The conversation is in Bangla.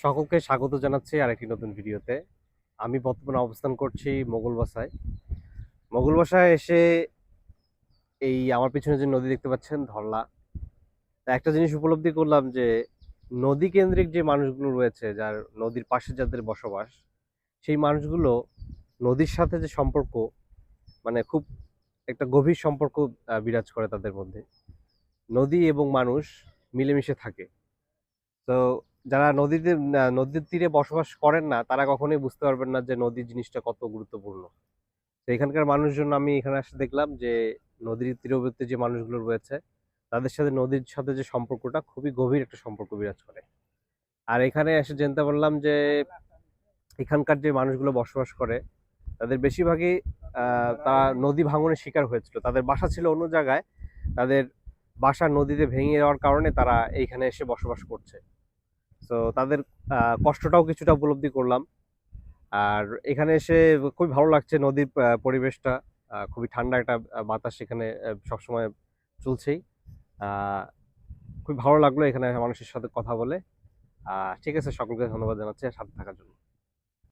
সকলকে স্বাগত জানাচ্ছি আরেকটি নতুন ভিডিওতে। আমি বর্তমানে অবস্থান করছি মোগল বাসায়। মোগল বাসায় এসে এই আমার পিছনে যে নদী দেখতে পাচ্ছেন ধরলা, তা একটা জিনিস উপলব্ধি করলাম যে নদী কেন্দ্রিক যে মানুষগুলো রয়েছে, যার নদীর পাশে যাদের বসবাস, সেই মানুষগুলো নদীর সাথে যে সম্পর্ক, মানে খুব একটা গভীর সম্পর্ক বিরাজ করে তাদের মধ্যে। নদী এবং মানুষ মিলেমিশে থাকে। তো যারা নদীর তীরে বসবাস করেন না, তারা কখনোই বুঝতে পারবেন না যে নদী জিনিসটা কত গুরুত্বপূর্ণ। তো এখানকার মানুষজন, আমি এখানে এসে দেখলাম যে নদীর তীরবর্তী যে মানুষগুলো রয়েছে, তাদের সাথে নদীর সাথে যে সম্পর্কটা, খুবই গভীর একটা সম্পর্ক বিরাজ করে। আর এখানে এসে জানতে পারলাম যে এখানকার যে মানুষগুলো বসবাস করে, তাদের বেশিরভাগই তারা নদী ভাঙনের শিকার হয়েছিল। তাদের বাসা ছিল অন্য জায়গায়, তাদের বাসা নদীতে ভেঙে যাওয়ার কারণে তারা এইখানে এসে বসবাস করছে। তো তাদের কষ্টটাও কিছুটা উপলব্ধি করলাম। আর এখানে এসে খুবই ভালো লাগছে। নদীর পরিবেশটা খুবই ঠান্ডা একটা বাতাস এখানে সবসময় চলছেই। আহ, খুবই ভালো লাগলো এখানে মানুষের সাথে কথা বলে। ঠিক আছে, সকলকে ধন্যবাদ জানাচ্ছি সাথে থাকার জন্য।